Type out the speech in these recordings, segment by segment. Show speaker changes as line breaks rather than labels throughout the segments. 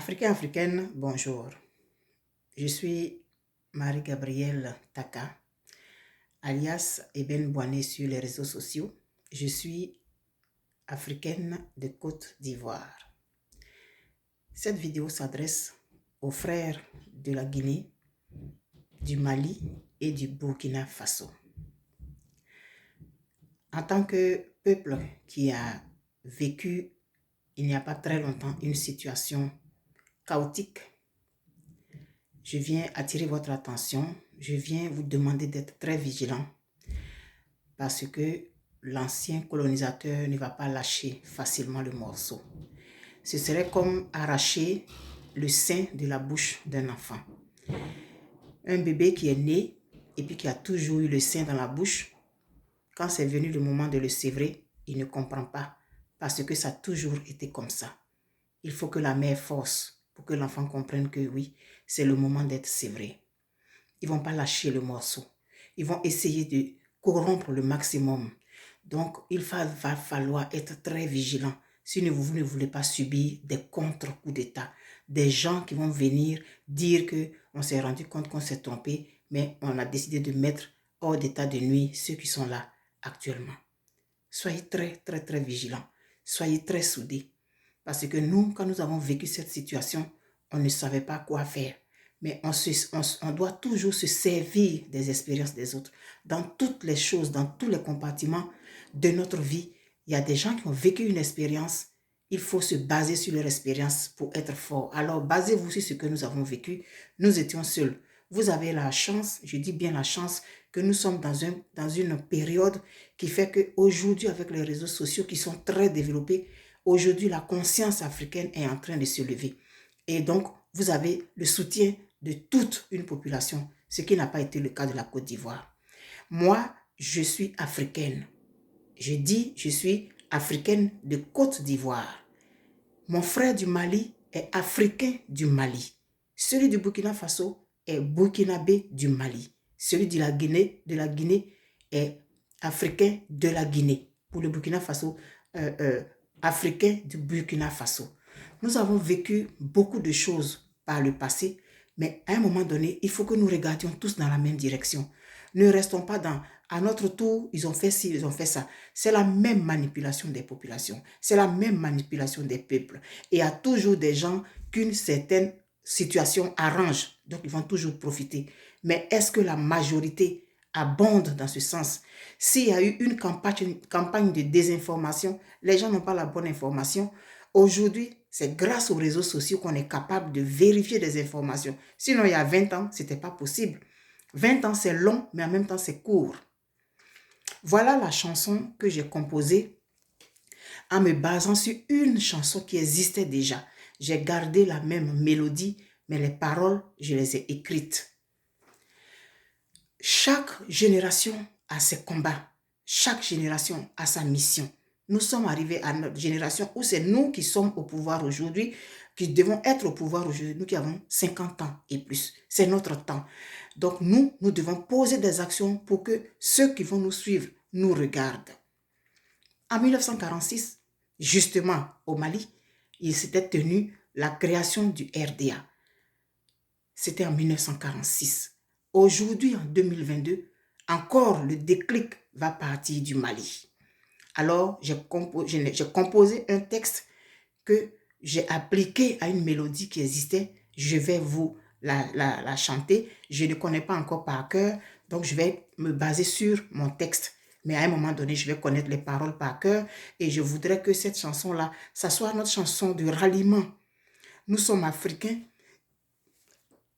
Africains, Africaines, bonjour. Je suis Marie-Gabrielle Taka, alias Eben Boané sur les réseaux sociaux. Je suis africaine de Côte d'Ivoire. Cette vidéo s'adresse aux frères de la Guinée, du Mali et du Burkina Faso. En tant que peuple qui a vécu il n'y a pas très longtemps une situation chaotique, je viens attirer votre attention, je viens vous demander d'être très vigilant parce que l'ancien colonisateur ne va pas lâcher facilement le morceau. Ce serait comme arracher le sein de la bouche d'un enfant. Un bébé qui est né et puis qui a toujours eu le sein dans la bouche, quand c'est venu le moment de le sévrer, il ne comprend pas parce que ça a toujours été comme ça. Il faut que la mère force pour que l'enfant comprenne que oui, c'est le moment d'être sévré. Ils ne vont pas lâcher le morceau. Ils vont essayer de corrompre le maximum. Donc, il va falloir être très vigilant si vous ne voulez pas subir des contre-coups d'État. Des gens qui vont venir dire qu'on s'est rendu compte qu'on s'est trompé, mais on a décidé de mettre hors d'état de nuire ceux qui sont là actuellement. Soyez très, très, très vigilants. Soyez très soudés. Parce que nous, quand nous avons vécu cette situation, on ne savait pas quoi faire. Mais on doit toujours se servir des expériences des autres. Dans toutes les choses, dans tous les compartiments de notre vie, il y a des gens qui ont vécu une expérience. Il faut se baser sur leur expérience pour être fort. Alors, basez-vous sur ce que nous avons vécu. Nous étions seuls. Vous avez la chance, je dis bien la chance, que nous sommes dans une période qui fait qu'aujourd'hui, avec les réseaux sociaux qui sont très développés, aujourd'hui, la conscience africaine est en train de se lever. Et donc, vous avez le soutien de toute une population, ce qui n'a pas été le cas de la Côte d'Ivoire. Moi, je suis africaine. Je dis, je suis africaine de Côte d'Ivoire. Mon frère du Mali est africain du Mali. Celui du Burkina Faso est burkinabé du Mali. Celui de la Guinée est africain de la Guinée. Pour le Burkina Faso, africain du Burkina Faso. Nous avons vécu beaucoup de choses par le passé, mais à un moment donné, il faut que nous regardions tous dans la même direction. Ne restons pas à notre tour, ils ont fait ci, ils ont fait ça. C'est la même manipulation des populations. C'est la même manipulation des peuples. Et il y a toujours des gens qu'une certaine situation arrange. Donc, ils vont toujours profiter. Mais est-ce que la majorité abonde dans ce sens? S'il y a eu une campagne de désinformation, les gens n'ont pas la bonne information. Aujourd'hui, c'est grâce aux réseaux sociaux qu'on est capable de vérifier des informations. Sinon, il y a 20 ans, ce n'était pas possible. 20 ans, c'est long, mais en même temps, c'est court. Voilà la chanson que j'ai composée en me basant sur une chanson qui existait déjà. J'ai gardé la même mélodie, mais les paroles, je les ai écrites. Chaque génération a ses combats. Chaque génération a sa mission. Nous sommes arrivés à notre génération où c'est nous qui sommes au pouvoir aujourd'hui, qui devons être au pouvoir aujourd'hui, nous qui avons 50 ans et plus. C'est notre temps. Donc nous devons poser des actions pour que ceux qui vont nous suivre nous regardent. En 1946, justement au Mali, il s'était tenu la création du RDA. C'était en 1946. Aujourd'hui, en 2022, encore le déclic va partir du Mali. Alors, j'ai composé un texte que j'ai appliqué à une mélodie qui existait. Je vais vous la chanter. Je ne connais pas encore par cœur, donc je vais me baser sur mon texte. Mais à un moment donné, je vais connaître les paroles par cœur et je voudrais que cette chanson-là, ça soit notre chanson de ralliement. Nous sommes africains.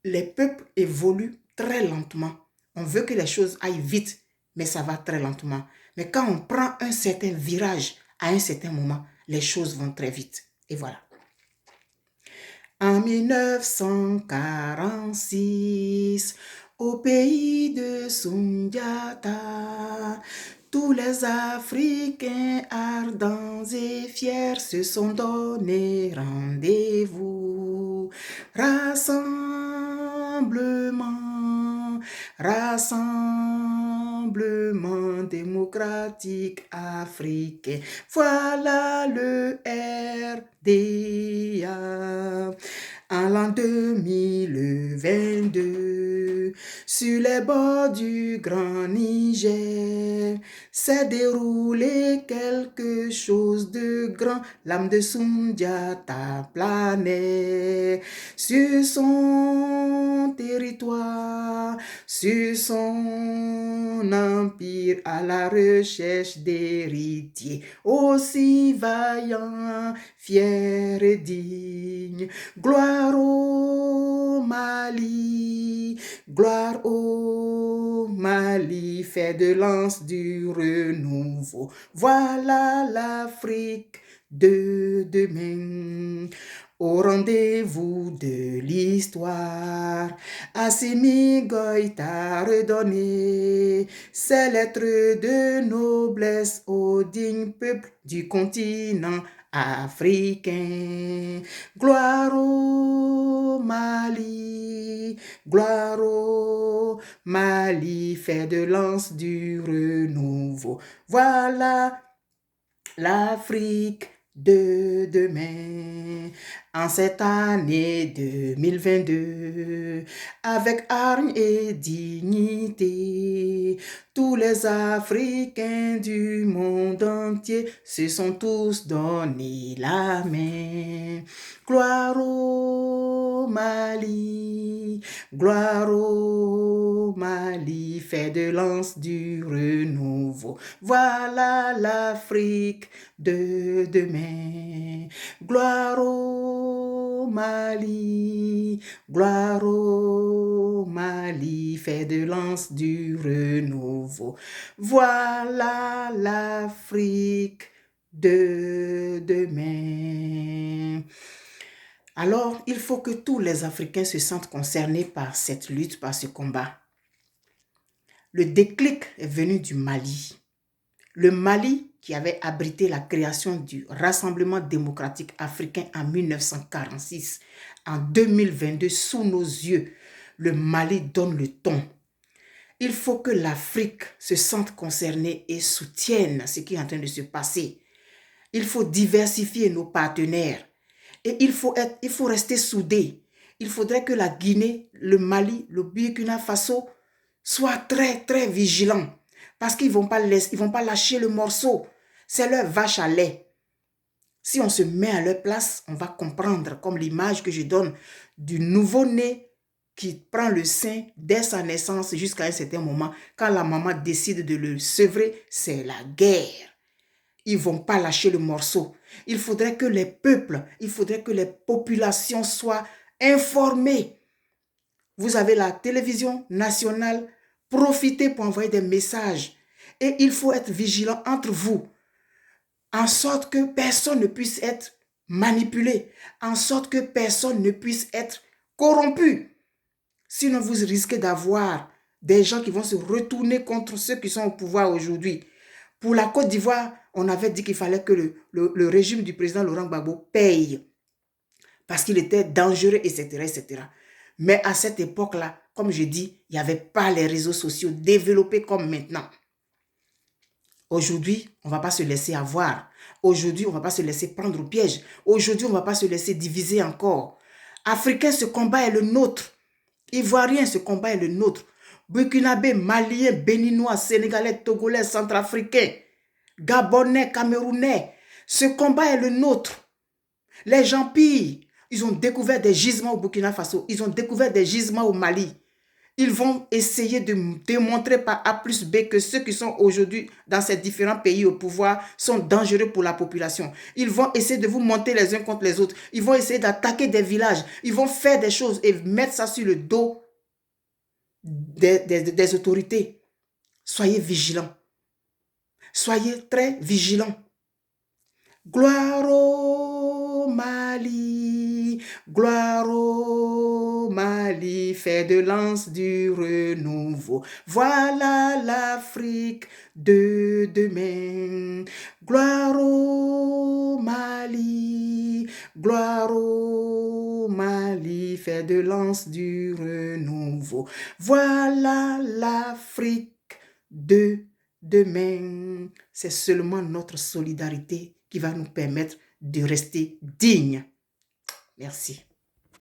Les peuples évoluent très lentement. On veut que les choses aillent vite, mais ça va très lentement. Mais quand on prend un certain virage à un certain moment, les choses vont très vite. Et voilà. En 1946, au pays de Sundiata, tous les Africains ardents et fiers se sont donné rendez-vous. Rassemblement, rassemblement démocratique africain. Voilà le RDA. en 2022, sur les bords du grand Niger, s'est déroulé quelque chose de grand. L'âme de Soundiata planait sur son territoire, sur son empire, à la recherche d'héritiers aussi vaillants, fiers et dignes. Gloire au Mali, gloire au Mali, fait de lance du renouveau. Voilà l'Afrique de demain. Au rendez-vous de l'histoire, Assimi Goïta redonné ses lettres de noblesse au digne peuple du continent africain. Gloire au Mali, gloire au Mali, fait de lance du renouveau. Voilà l'Afrique de demain. En cette année 2022, avec hargne et dignité, tous les Africains du monde entier se sont tous donné la main. Gloire au Mali, gloire au Mali, fait de lance du renouveau. Voilà l'Afrique de demain. Gloire au Mali, gloire au Mali, fait de lance du renouveau. Voilà l'Afrique de demain. Alors, il faut que tous les Africains se sentent concernés par cette lutte, par ce combat. Le déclic est venu du Mali. Le Mali, qui avait abrité la création du Rassemblement démocratique africain en 1946, en 2022, sous nos yeux, le Mali donne le ton. Il faut que l'Afrique se sente concernée et soutienne ce qui est en train de se passer. Il faut diversifier nos partenaires et il faut rester soudés. Il faudrait que la Guinée, le Mali, le Burkina Faso soient très, très vigilants. Parce qu'ils ne vont pas lâcher le morceau. C'est leur vache à lait. Si on se met à leur place, on va comprendre, comme l'image que je donne du nouveau-né qui prend le sein dès sa naissance jusqu'à un certain moment. Quand la maman décide de le sevrer, c'est la guerre. Ils ne vont pas lâcher le morceau. Il faudrait que les peuples, il faudrait que les populations soient informées. Vous avez la télévision nationale. Profitez pour envoyer des messages. Et il faut être vigilant entre vous, en sorte que personne ne puisse être manipulé, en sorte que personne ne puisse être corrompu. Sinon, vous risquez d'avoir des gens qui vont se retourner contre ceux qui sont au pouvoir aujourd'hui. Pour la Côte d'Ivoire, on avait dit qu'il fallait que le régime du président Laurent Gbagbo paye parce qu'il était dangereux, etc., etc. Mais à cette époque-là, comme je dis, il n'y avait pas les réseaux sociaux développés comme maintenant. Aujourd'hui, on ne va pas se laisser avoir. Aujourd'hui, on ne va pas se laisser prendre au piège. Aujourd'hui, on ne va pas se laisser diviser encore. Africains, ce combat est le nôtre. Ivoiriens, ce combat est le nôtre. Burkinabé, Maliens, Béninois, Sénégalais, Togolais, Centrafricains, Gabonais, Camerounais, ce combat est le nôtre. Les gens pillent. Ils ont découvert des gisements au Burkina Faso. Ils ont découvert des gisements au Mali. Ils vont essayer de démontrer par A plus B que ceux qui sont aujourd'hui dans ces différents pays au pouvoir sont dangereux pour la population. Ils vont essayer de vous monter les uns contre les autres. Ils vont essayer d'attaquer des villages. Ils vont faire des choses et mettre ça sur le dos des autorités. Soyez vigilants. Soyez très vigilants. Gloire au Mali, gloire au Mali, fait de lance du renouveau. Voilà l'Afrique de demain. Gloire au Mali, gloire au Mali, fait de lance du renouveau. Voilà l'Afrique de demain. C'est seulement notre solidarité qui va nous permettre de rester dignes. Merci.